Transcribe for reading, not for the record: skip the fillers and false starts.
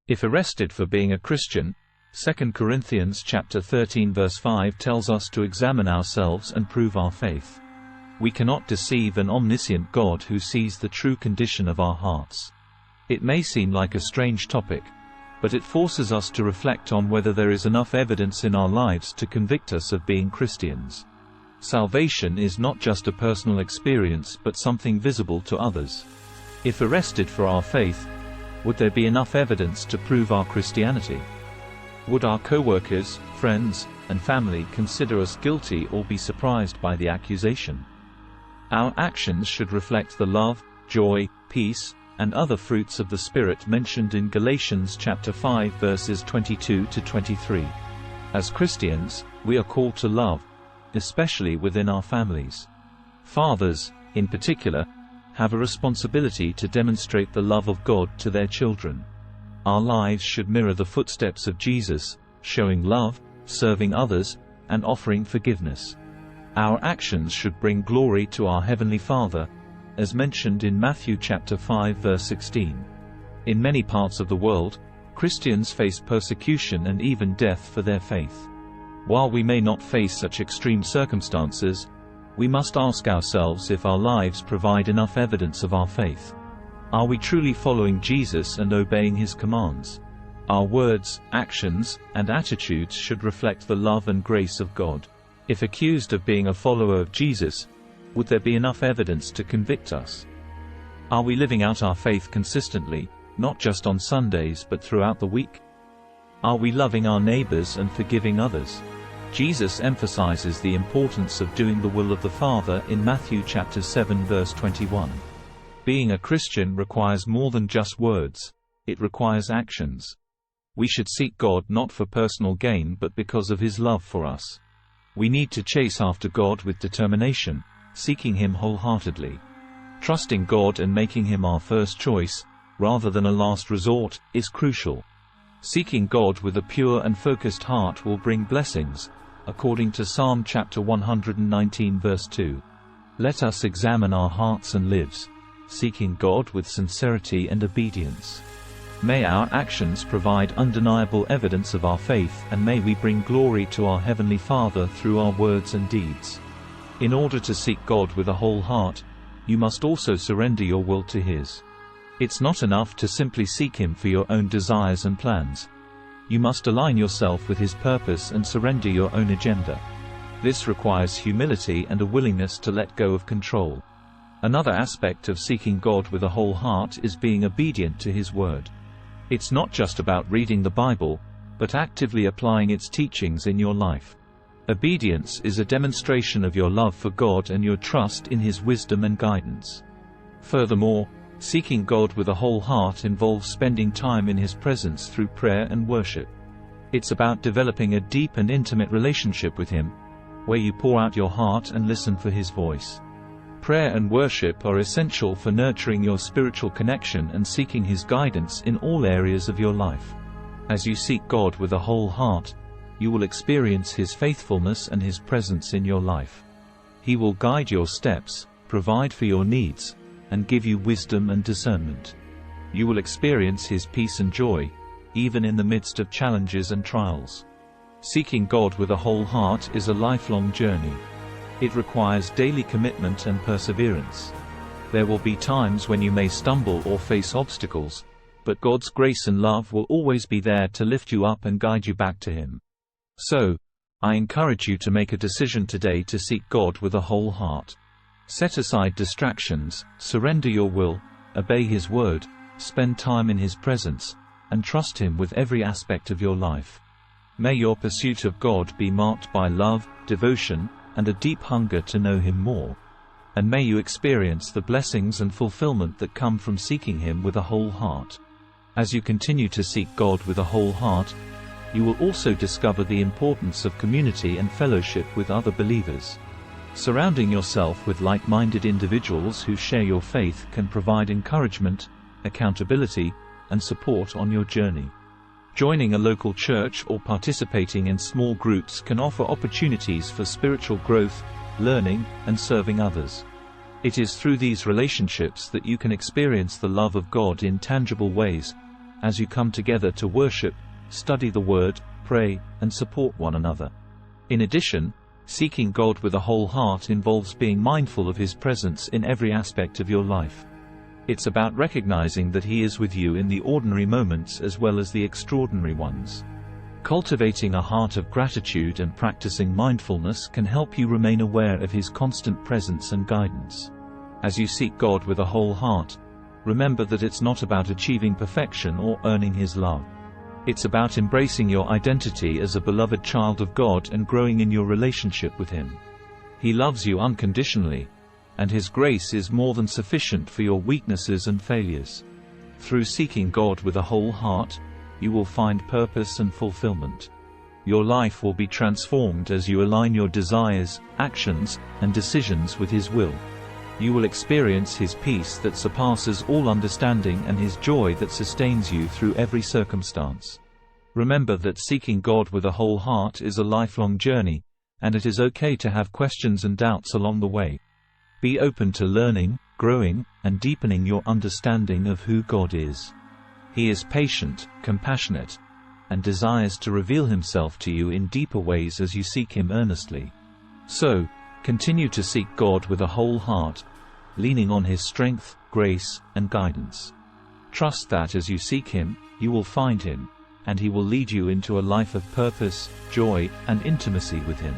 If arrested for being a Christian, 2 Corinthians chapter 13 verse 5 tells us to examine ourselves and prove our faith. We cannot deceive an omniscient God who sees the true condition of our hearts. It may seem like a strange topic, but it forces us to reflect on whether there is enough evidence in our lives to convict us of being Christians. Salvation is not just a personal experience but something visible to others. If arrested for our faith, would there be enough evidence to prove our Christianity? Would our co-workers, friends, and family consider us guilty or be surprised by the accusation? Our actions should reflect the love, joy, peace, and other fruits of the Spirit mentioned in Galatians chapter 5 verses 22 to 23. As Christians, we are called to love, especially within our families. Fathers, in particular, have a responsibility to demonstrate the love of God to their children. Our lives should mirror the footsteps of Jesus, showing love, serving others, and offering forgiveness. Our actions should bring glory to our Heavenly Father, as mentioned in Matthew chapter 5 verse 16. In many parts of the world, Christians face persecution and even death for their faith. While we may not face such extreme circumstances, we must ask ourselves if our lives provide enough evidence of our faith. Are we truly following Jesus and obeying His commands? Our words, actions, and attitudes should reflect the love and grace of God. If accused of being a follower of Jesus, would there be enough evidence to convict us? Are we living out our faith consistently, not just on Sundays but throughout the week? Are we loving our neighbors and forgiving others? Jesus emphasizes the importance of doing the will of the Father in Matthew chapter 7 verse 21. Being a Christian requires more than just words, it requires actions. We should seek God not for personal gain but because of His love for us. We need to chase after God with determination, seeking Him wholeheartedly. Trusting God and making Him our first choice, rather than a last resort, is crucial. Seeking God with a pure and focused heart will bring blessings, according to Psalm chapter 119 verse 2. Let us examine our hearts and lives, seeking God with sincerity and obedience. May our actions provide undeniable evidence of our faith, and may we bring glory to our Heavenly Father through our words and deeds. In order to seek God with a whole heart, you must also surrender your will to His. It's not enough to simply seek Him for your own desires and plans. You must align yourself with His purpose and surrender your own agenda. This requires humility and a willingness to let go of control. Another aspect of seeking God with a whole heart is being obedient to His word. It's not just about reading the Bible, but actively applying its teachings in your life. Obedience is a demonstration of your love for God and your trust in His wisdom and guidance. Furthermore, seeking God with a whole heart involves spending time in His presence through prayer and worship. It's about developing a deep and intimate relationship with Him, where you pour out your heart and listen for His voice. Prayer and worship are essential for nurturing your spiritual connection and seeking His guidance in all areas of your life. As you seek God with a whole heart, you will experience His faithfulness and His presence in your life. He will guide your steps, provide for your needs, and give you wisdom and discernment. You will experience His peace and joy, even in the midst of challenges and trials. Seeking God with a whole heart is a lifelong journey. It requires daily commitment and perseverance. There will be times when you may stumble or face obstacles, but God's grace and love will always be there to lift you up and guide you back to Him. So, I encourage you to make a decision today to seek God with a whole heart. Set aside distractions, surrender your will, obey His word, spend time in His presence, and trust Him with every aspect of your life. May your pursuit of God be marked by love, devotion, and a deep hunger to know Him more. And may you experience the blessings and fulfillment that come from seeking Him with a whole heart. As you continue to seek God with a whole heart, you will also discover the importance of community and fellowship with other believers. Surrounding yourself with like-minded individuals who share your faith can provide encouragement, accountability, and support on your journey. Joining a local church or participating in small groups can offer opportunities for spiritual growth, learning, and serving others. It is through these relationships that you can experience the love of God in tangible ways, as you come together to worship, study the Word, pray, and support one another. In addition, seeking God with a whole heart involves being mindful of His presence in every aspect of your life. It's about recognizing that He is with you in the ordinary moments as well as the extraordinary ones. Cultivating a heart of gratitude and practicing mindfulness can help you remain aware of His constant presence and guidance. As you seek God with a whole heart, remember that it's not about achieving perfection or earning His love. It's about embracing your identity as a beloved child of God and growing in your relationship with Him. He loves you unconditionally, and His grace is more than sufficient for your weaknesses and failures. Through seeking God with a whole heart, you will find purpose and fulfillment. Your life will be transformed as you align your desires, actions, and decisions with His will. You will experience His peace that surpasses all understanding and His joy that sustains you through every circumstance. Remember that seeking God with a whole heart is a lifelong journey, and it is okay to have questions and doubts along the way. Be open to learning, growing, and deepening your understanding of who God is. He is patient, compassionate, and desires to reveal Himself to you in deeper ways as you seek Him earnestly. So, continue to seek God with a whole heart, leaning on His strength, grace, and guidance. Trust that as you seek Him, you will find Him, and He will lead you into a life of purpose, joy, and intimacy with Him.